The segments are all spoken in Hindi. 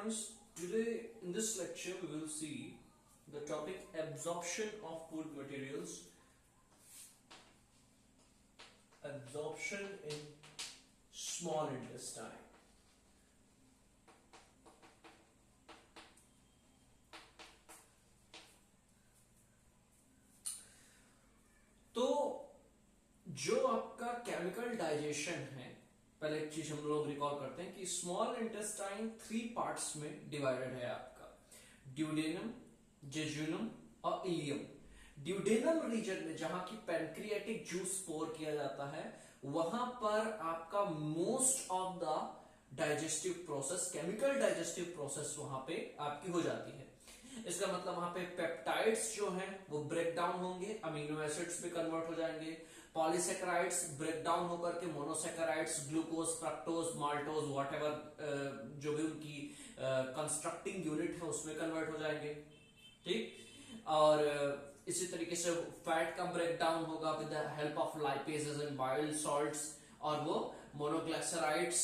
friends, today in this lecture we will see the topic absorption of food materials, absorption in small intestine. तो जो आपका केमिकल डाइजेशन है, पहले एक चीज हम लोग रिकॉल करते हैं कि स्मॉल इंटेस्टाइन 3 पार्ट्स में डिवाइडेड है आपका, ड्यूडेनम, जेजुनम और इलियम। ड्यूडेनम रीजन में जहां की पैनक्रियाटिक जूस स्टोर किया जाता है, वहां पर आपका most of the digestive process, chemical digestive process वहां पे आपकी हो जाती है। इसका मतलब वहां पे पेप्टाइड्स जो हैं वो ब्रेक डाउन होंगे, अमीनो एसिड्स में कन्वर्ट हो जाएंगे, पॉलीसेकेराइड्स ब्रेक डाउन होकर के monosaccharides, glucose, fructose, maltose, whatever जो भी उनकी कंस्ट्रक्टिंग यूनिट है उसमें कन्वर्ट हो जाएंगे। ठीक, और इसी तरीके से फैट का ब्रेक डाउन होगा with the help of lipases and bile salts, और वो मोनोग्लिसराइड्स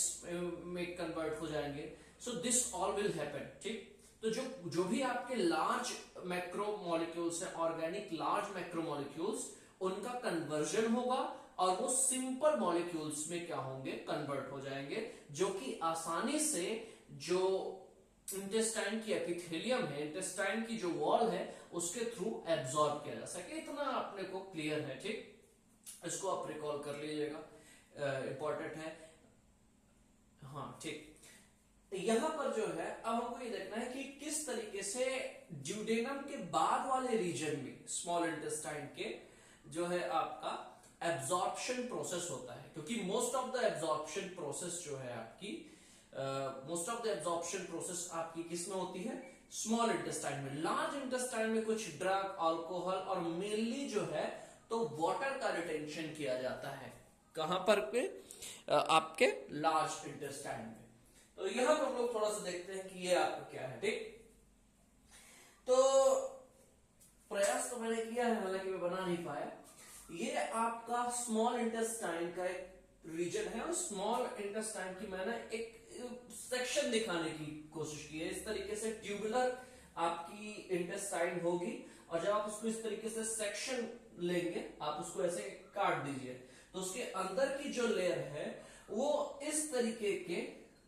में कन्वर्ट हो जाएंगे। So this all will happen. ठीक, तो जो भी आपके लार्ज मैक्रोमोलिक्यूल्स है, ऑर्गेनिक लार्ज मैक्रोमोलिक्यूल्स, उनका कन्वर्जन होगा और वो सिंपल मॉलिक्यूल्स में क्या होंगे, कन्वर्ट हो जाएंगे, जो कि आसानी से जो इंटेस्टाइन की एपिथेलियम है, इंटेस्टाइन की जो वॉल है, उसके थ्रू एब्सॉर्ब किया जा सके। इतना अपने को क्लियर है। ठीक, इसको आप रिकॉल कर लीजिएगा, इंपॉर्टेंट है। हाँ ठीक, यहां पर जो है अब हमको ये देखना है कि किस तरीके से ड्यूडेनम के बाद वाले रीजन में स्मॉल इंटेस्टाइन के जो है आपका एब्जॉर्प्शन प्रोसेस होता है, क्योंकि most of the absorption process जो है आपकी most of the absorption process आपकी किस में होती है, स्मॉल इंटेस्टाइन में। लार्ज इंटेस्टाइन में कुछ ड्रग, अल्कोहल और मेनली जो है तो वाटर का रिटेंशन किया जाता है। कहां पर पे आपके लार्ज इंटेस्टाइन में। तो यहां पर हम लोग थोड़ा सा देखते हैं कि ये आपका क्या है। ठीक, तो प्रयास तो मैंने किया है, हालांकि मैं बना नहीं पाया। ये आपका स्मॉल इंटेस्टाइन का एक रीजन है, और स्मॉल इंटेस्टाइन की मैंने एक सेक्शन दिखाने की कोशिश की है। इस तरीके से ट्यूबुलर आपकी इंटेस्टाइन होगी, और जब आप उसको इस तरीके से सेक्शन लेंगे, आप उसको ऐसे काट दीजिए, तो उसके अंदर की जो लेयर है वो इस तरीके के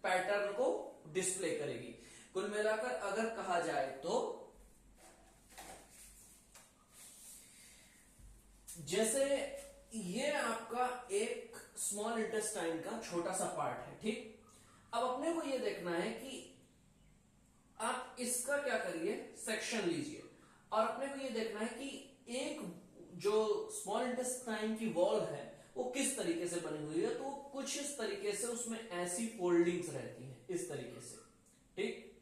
पैटर्न को डिस्प्ले करेगी। कुल मिलाकर अगर कहा जाए तो जैसे ये आपका एक स्मॉल इंटेस्टाइन का छोटा सा पार्ट है। ठीक, अब अपने को ये देखना है कि आप इसका क्या करिए, सेक्शन लीजिए, और अपने को ये देखना है कि एक जो स्मॉल इंटेस्टाइन की वॉल है वो किस तरीके से बनी हुई है। तो कुछ इस तरीके से उसमें ऐसी फोल्डिंग्स रहती हैं, इस तरीके से। ठीक,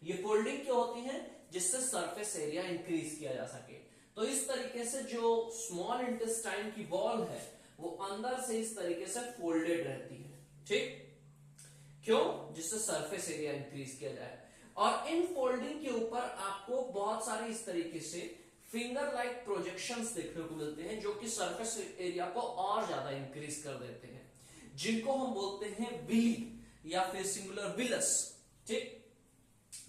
ये फोल्डिंग क्या होती है, जिससे सरफेस एरिया इंक्रीज किया जा सके। तो इस तरीके से जो स्मॉल इंटेस्टाइन की वॉल है वो अंदर से इस तरीके से फोल्डेड रहती है। ठीक, क्यों, जिससे सरफेस एरिया इंक्रीज किया जाए। और इन फोल्डिंग के ऊपर आपको बहुत सारे इस तरीके से फिंगर लाइक प्रोजेक्शंस देखने को मिलते हैं, जो कि सरफेस एरिया को और ज्यादा इंक्रीज कर देते हैं, जिनको हम बोलते हैं विली या फिर सिंगुलर विलस। ठीक,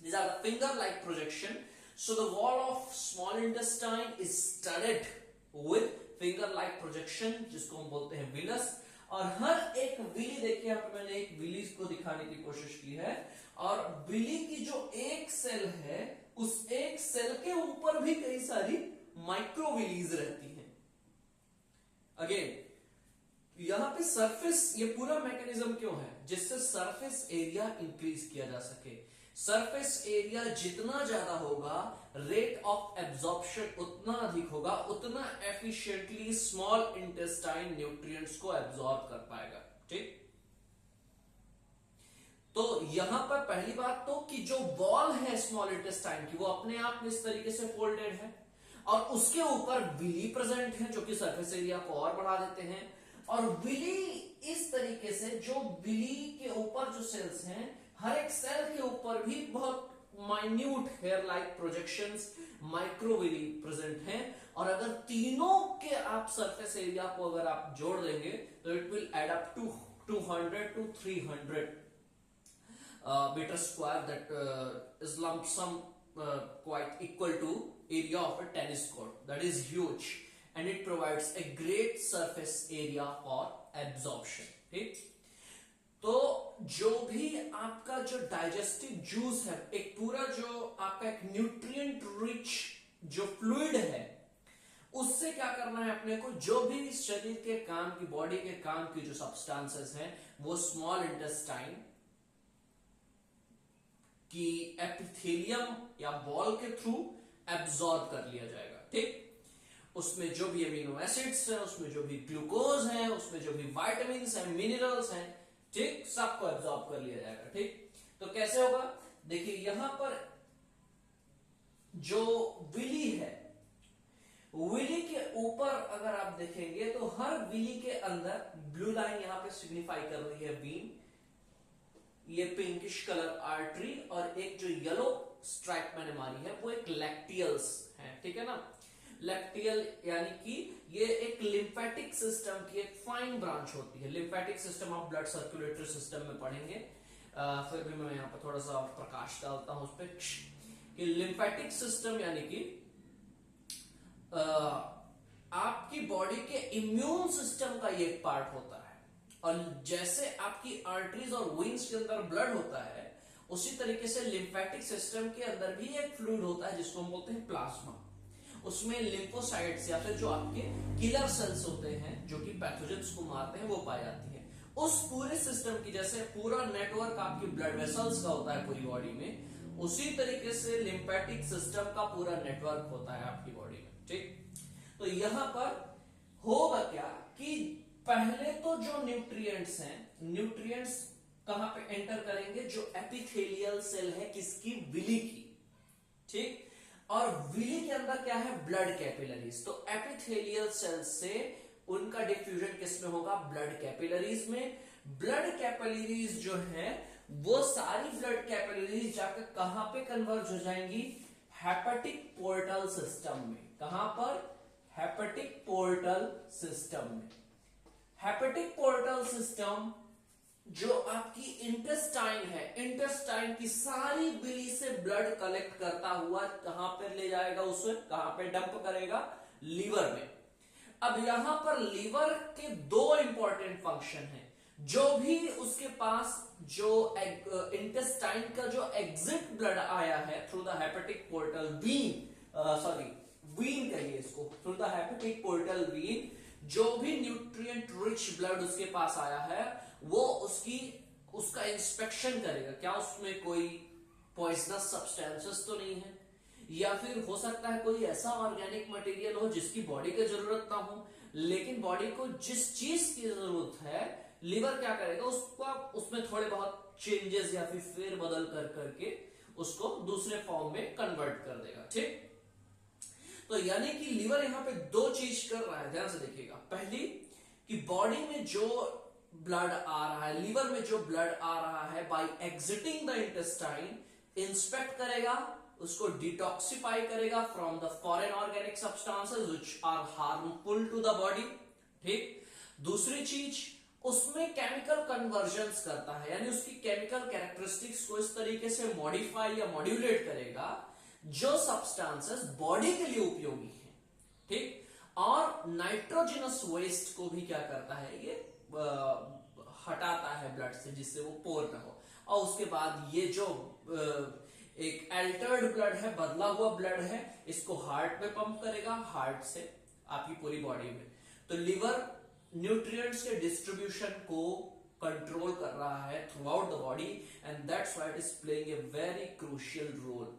these are the finger like projection. So the wall of small intestine is studded with finger like projection, जिसको हम बोलते हैं विलस। और हर एक विली, देखिए यहाँ पे मैंने एक विली को दिखाने की कोशिश की है, और विली की जो एक सेल है उस एक सेल के ऊपर भी कई सारी माइक्रोविलीज रहती हैं। अगेन यहां पे सरफेस, ये पूरा मैकेनिज्म क्यों है, जिससे सरफेस एरिया इंक्रीज किया जा सके। सरफेस एरिया जितना ज्यादा होगा, रेट ऑफ एब्जॉर्प्शन उतना अधिक होगा, उतना एफिशिएंटली स्मॉल इंटेस्टाइन न्यूट्रिएंट्स को एब्जॉर्ब कर पाएगा। ठीक, तो यहां पर पहली बात तो कि जो वॉल है स्मॉल इंटेस्टाइन की वो अपने आप में इस तरीके से फोल्डेड है, और उसके ऊपर विली प्रेजेंट है, जो कि सरफेस एरिया को और बढ़ा देते हैं। और विली इस तरीके से, जो विली के ऊपर जो सेल्स हैं, हर एक सेल के ऊपर भी बहुत minute hair like projections, microvilli present हैं। और अगर तीनों के आप सरफेस एरिया को अगर आप जोड़ देंगे तो it will add up to 200 to 300। meter square that is lump sum quite equal to area of a tennis court. That is huge and it provides a great surface area for absorption. ठीक, तो जो भी आपका जो डाइजेस्टिव जूस है, एक पूरा जो आपका एक न्यूट्रिएंट रिच जो फ्लूइड है, उससे क्या करना है अपने को, जो भी शरीर के काम की, बॉडी के काम की जो सब्सटेंसेस हैं वो स्मॉल इंटेस्टाइन की एपिथेलियम या वॉल के थ्रू एब्जॉर्ब कर लिया जाएगा। ठीक, उसमें जो भी अमीनो एसिड्स हैं, उसमें जो भी ग्लूकोज है, उसमें जो भी विटामिन हैं, मिनरल्स हैं, ठीक, सबको एब्जॉर्ब कर लिया जाएगा। ठीक, तो कैसे होगा, देखिए यहां पर जो विली है, विली के ऊपर अगर आप देखेंगे तो हर विली के अंदर ब्लू लाइन यहां पे सिग्निफाई कर रही है वीन, ये पिंकिश कलर आर्टरी, और एक जो येलो स्ट्राइप मैंने मारी है वो एक लैक्टियल्स है। ठीक है ना, लैक्टियल यानी कि ये एक लिम्फेटिक सिस्टम की एक फाइन ब्रांच होती है। लिम्फेटिक सिस्टम आप ब्लड सर्कुलेटरी सिस्टम में पढ़ेंगे, फिर भी मैं यहाँ पर थोड़ा सा प्रकाश डालता हूं उस पर कि लिम्फेटिक सिस्टम यानी कि आपकी बॉडी के इम्यून सिस्टम का ये एक पार्ट होता है, और जैसे आपकी आर्टरीज और वेन्स के अंदर ब्लड होता है, उसी तरीके से लिम्फेटिक सिस्टम के अंदर भी एक फ्लूइड होता है जिसको हम बोलते हैं प्लाज्मा। उसमें लिम्फोसाइट्स या फिर जो आपके किलर सेल्स होते हैं जो कि पैथोजेंस को मारते हैं वो पाई जाती है। उस पूरे सिस्टम की, जैसे पूरा नेटवर्क आपकी ब्लड वेसल्स का होता है पूरी बॉडी में, उसी तरीके से लिम्फेटिक सिस्टम का पूरा नेटवर्क होता है आपकी बॉडी में। ठीक, तो यहां पर होगा क्या कि पहले तो जो न्यूट्रिएंट्स हैं, न्यूट्रिएंट्स कहां पे एंटर करेंगे, जो एपिथेलियल सेल है किसकी, विली की। ठीक, और विली के अंदर क्या है, ब्लड कैपिलरीज। तो एपिथेलियल सेल से उनका डिफ्यूजन किसमें होगा, ब्लड कैपिलरीज में। ब्लड कैपिलरीज जो है वो सारी ब्लड कैपिलरीज जाकर कहां पे कन्वर्ज हो जाएंगी, हेपेटिक पोर्टल सिस्टम में। कहां पर, हेपेटिक पोर्टल सिस्टम में। हेपेटिक पोर्टल सिस्टम जो आपकी इंटेस्टाइन है, इंटेस्टाइन की सारी बिली से ब्लड कलेक्ट करता हुआ कहां पर ले जाएगा, उसे कहां पे डंप करेगा, लीवर में। अब यहां पर लीवर के दो इंपॉर्टेंट फंक्शन हैं। जो भी उसके पास जो इंटेस्टाइन का जो एग्जिट ब्लड आया है through the hepatic portal vein, vein कहिए इसको, through the hepatic portal vein, जो भी न्यूट्रिएंट रिच ब्लड उसके पास आया है वो उसका इंस्पेक्शन करेगा, क्या उसमें कोई पॉइजनस सब्सटेंसेस तो नहीं है, या फिर हो सकता है कोई ऐसा ऑर्गेनिक मटेरियल हो जिसकी बॉडी की जरूरत ना हो, लेकिन बॉडी को जिस चीज की जरूरत है लीवर क्या करेगा, उसको उसमें थोड़े बहुत चेंजेस या फिर फेर बदल करके उसको दूसरे फॉर्म में कन्वर्ट कर देगा। ठीक, तो यानी कि लीवर यहां पे दो चीज कर रहा है, ध्यान से देखिएगा। पहली कि बॉडी में जो ब्लड आ रहा है, लीवर में जो ब्लड आ रहा है, by exiting the intestine inspect करेगा, उसको डिटॉक्सिफाई करेगा from the foreign organic substances which are harmful to the body. ठीक, दूसरी चीज उसमें केमिकल कन्वर्जन्स करता है, यानी उसकी केमिकल कैरेक्टरिस्टिक्स को इस तरीके से मॉडिफाई या मॉड्यूलेट करेगा जो सब्सटेंसेस बॉडी के लिए उपयोगी हैं। ठीक, और नाइट्रोजनस वेस्ट को भी क्या करता है, ये हटाता है ब्लड से, जिससे वो पोर ना हो। और उसके बाद ये जो एक अल्टर्ड ब्लड है, बदला हुआ ब्लड है, इसको हार्ट में पंप करेगा, हार्ट से आपकी पूरी बॉडी में। तो लिवर न्यूट्रिएंट्स के डिस्ट्रीब्यूशन को कंट्रोल कर रहा है throughout the body, and that's why it is playing a very crucial role.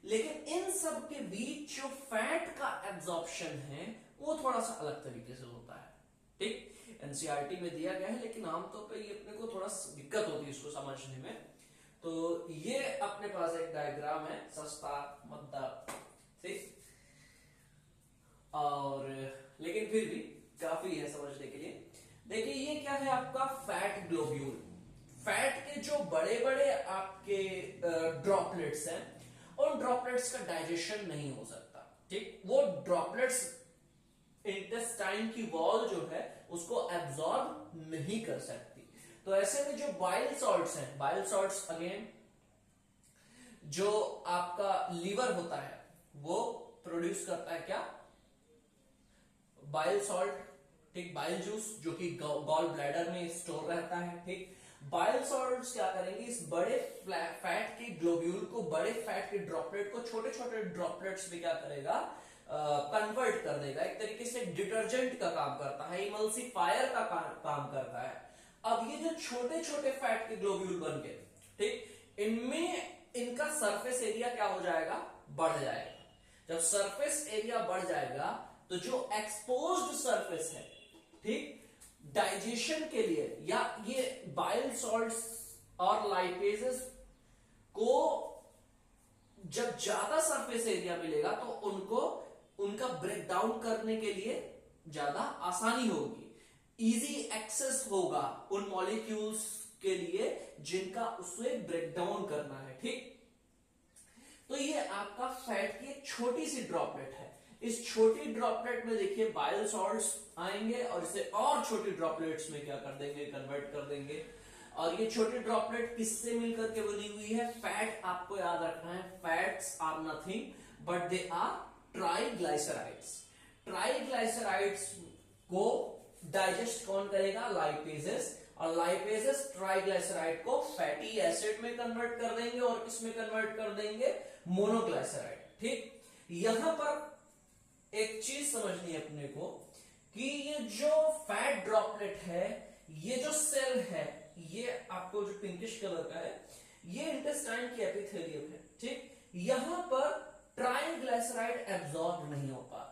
लेकिन इन सब के बीच जो फैट का एब्जॉर्प्शन है वो थोड़ा सा अलग तरीके से होता है। ठीक, एनसीईआरटी में दिया गया है, लेकिन आमतौर पर ये अपने को थोड़ा दिक्कत होती है इसको समझने में। तो ये अपने पास एक डायग्राम है, सस्ता मद्दा, ठीक, और लेकिन फिर भी काफी है समझने के लिए। देखिए ये क्या है, आपका फैट ग्लोब्यूल। फैट के जो बड़े बड़े आपके ड्रॉपलेट्स हैं, उन ड्रॉपलेट्स का डाइजेशन नहीं हो सकता। ठीक, वो ड्रॉपलेट्स इंटेस्टाइन की वॉल जो है उसको एब्जॉर्ब नहीं कर सकती। तो तो ऐसे में जो बाइल सॉल्ट्स हैं, बाइल सॉल्ट्स अगेन जो आपका लीवर होता है वो प्रोड्यूस करता है क्या, बाइल सॉल्ट, ठीक, बाइल जूस जो कि गॉल ब्लैडर में स्टोर रहता है, ठीक। बाइल सॉल्ट्स क्या करेंगे, इस बड़े फैट के ग्लोब्यूल को, बड़े फैट के ड्रॉपलेट को छोटे छोटे ड्रॉपलेट्स में क्या करेगा, कन्वर्ट कर देगा। एक तरीके से डिटर्जेंट का काम करता है, इमल्सिफायर का काम करता है। अब ये जो छोटे छोटे फैट के ग्लोब्यूल बन गए, ठीक, इनमें इनका सरफेस एरिया क्या हो जाएगा, बढ़ जाएगा। जब सरफेस एरिया बढ़ जाएगा तो जो एक्सपोज्ड सरफेस है, ठीक, डाइजेशन के लिए या ये बाइल सॉल्ट्स और लाइपेजेस को जब ज्यादा सरफेस एरिया मिलेगा तो उनको उनका ब्रेक डाउन करने के लिए ज्यादा आसानी होगी, इजी एक्सेस होगा उन मॉलिक्यूल्स के लिए जिनका उसे ब्रेक डाउन करना है, ठीक। तो ये आपका फैट की एक छोटी सी ड्रॉपलेट है। इस छोटी ड्रॉपलेट में देखिए बाइल सॉल्ट्स आएंगे और इसे और छोटी ड्रॉपलेट्स में क्या कर देंगे, कन्वर्ट कर देंगे। और ये छोटी ड्रॉपलेट किससे मिलकर के बनी हुई है, फैट। आपको याद रखना है, fats are nothing but they are triglycerides. Triglycerides को डाइजेस्ट कौन करेगा, लाइपेजेस, और लाइपेजेस ट्राइग्लाइसराइड को फैटी एसिड में कन्वर्ट कर देंगे और किसमें कन्वर्ट कर देंगे, मोनोग्लाइसराइड, ठीक। यहां पर एक चीज समझनी है अपने को कि ये जो फैट ड्रॉपलेट है, ये जो सेल है, ये आपको जो पिंकिश कलर का है, ये इंटेस्टाइन की एपिथेलियम है, ठीक। यहां पर ट्राइग्लाइसराइड एब्जॉर्ब नहीं हो पाता,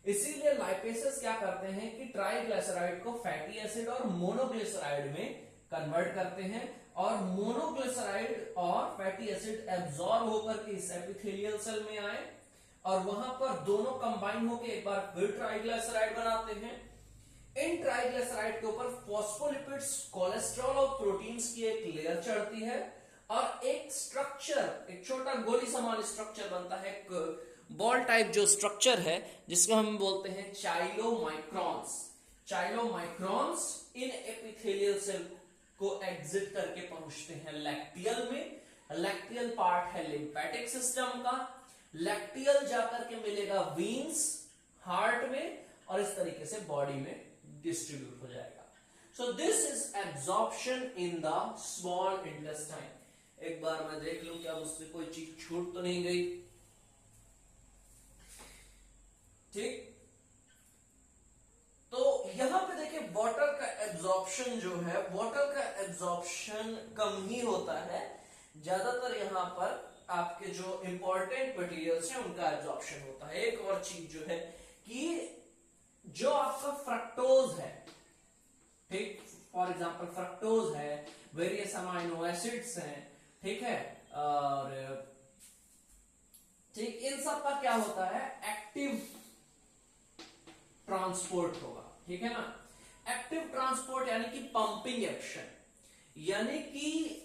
इसीलिए लाइपेसेस क्या करते हैं कि ट्राइग्लाइसराइड को फैटी एसिड और मोनोग्लिसराइड में कन्वर्ट करते हैं, और मोनोग्लिसराइड और फैटी एसिड एब्जॉर्ब होकर के इस एपिथेलियल सेल में आए और वहां पर दोनों कंबाइन होकर एक बार फिर ट्राइग्लिसराइड बनाते हैं। इन ट्राइग्लिसराइड के ऊपर फॉस्फोलिपिड्स, कोलेस्ट्रॉल और प्रोटीन्स की एक लेयर चढ़ती है और एक स्ट्रक्चर, एक छोटा गोली समान स्ट्रक्चर बनता है, बॉल टाइप जो स्ट्रक्चर है जिसको हम बोलते हैं चाइलोमाइक्रॉन्स। चाइलोमाइक्रॉन्स इन एपिथेलियल सेल को एग्जिट करके पहुंचते हैं लैक्टियल में। लैक्टियल पार्ट है लिम्फेटिक सिस्टम का। लैक्टियल जाकर के मिलेगा वीन्स, हार्ट में, और इस तरीके से बॉडी में डिस्ट्रीब्यूट हो जाएगा। So this is absorption in the small intestine. एक बार मैं देख लूं क्या मुझसे कोई चीज छूट तो नहीं गई, ठीक। तो यहां पे देखिए वाटर का एब्जॉर्प्शन जो है, वाटर का एब्जॉर्प्शन कम ही होता है, ज्यादातर यहां पर आपके जो इंपॉर्टेंट मटेरियल्स हैं उनका एब्जॉर्प्शन होता है। एक और चीज जो है कि जो आपका फ्रक्टोज है, ठीक, फॉर एग्जांपल फ्रक्टोज है, वेरियस अमाइनो एसिड्स हैं, ठीक है, और ठीक, इन सब का क्या होता है, एक्टिव ट्रांसपोर्ट होगा, ठीक है ना। एक्टिव ट्रांसपोर्ट यानी कि पंपिंग एक्शन, यानी कि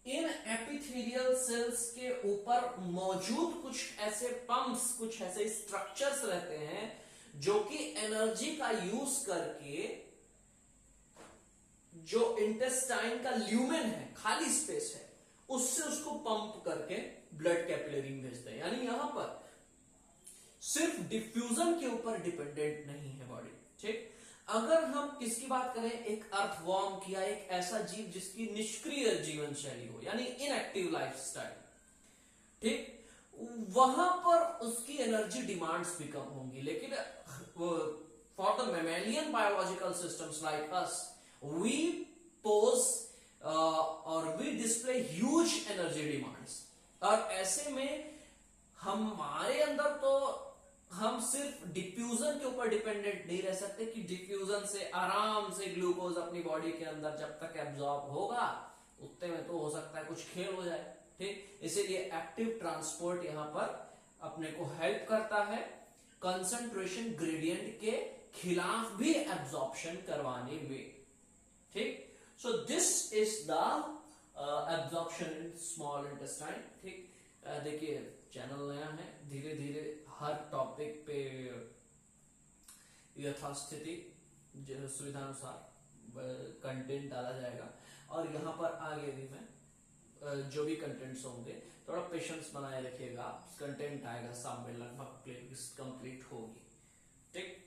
इन एपिथेलियल सेल्स के ऊपर मौजूद कुछ ऐसे पंप्स, कुछ ऐसे स्ट्रक्चर्स रहते हैं जो कि एनर्जी का यूज करके जो इंटेस्टाइन का ल्यूमेन है, खाली स्पेस है, उससे उसको पंप करके ब्लड कैपिलरी में भेजते हैं। यानी यहां पर सिर्फ डिफ्यूजन के ऊपर डिपेंडेंट नहीं है बॉडी, ठीक। अगर हम किसकी बात करें, एक अर्थवॉर्म की, या एक ऐसा जीव जिसकी निष्क्रिय जीवन शैली हो, यानी इनएक्टिव लाइफस्टाइल, ठीक, वहां पर उसकी एनर्जी डिमांड्स भी कम होंगी। लेकिन for the mammalian biological systems like us, we pose और we display huge energy demands, और ऐसे में हमारे अंदर तो हम सिर्फ डिफ्यूजन के ऊपर डिपेंडेंट नहीं रह सकते कि डिफ्यूजन से आराम से ग्लूकोज अपनी बॉडी के अंदर जब तक एब्जॉर्ब होगा उतने में तो हो सकता है कुछ खेल हो जाए, ठीक। इसीलिए एक्टिव ट्रांसपोर्ट यहां पर अपने को हेल्प करता है कंसंट्रेशन ग्रेडियंट के खिलाफ भी एब्जॉर्प्शन करवाने में, ठीक। So this is the absorption in small intestine, ठीक। देखिए चैनल नया है, धीरे धीरे हर टॉपिक पे यथास्थिति सुविधानुसार कंटेंट डाला जाएगा। और यहाँ पर आगे भी मैं जो भी कंटेंट्स होंगे थोड़ा पेशेंस बनाए रखिएगा, कंटेंट आएगा सामने, लगभग प्लेलिस्ट कंप्लीट होगी। ठीक।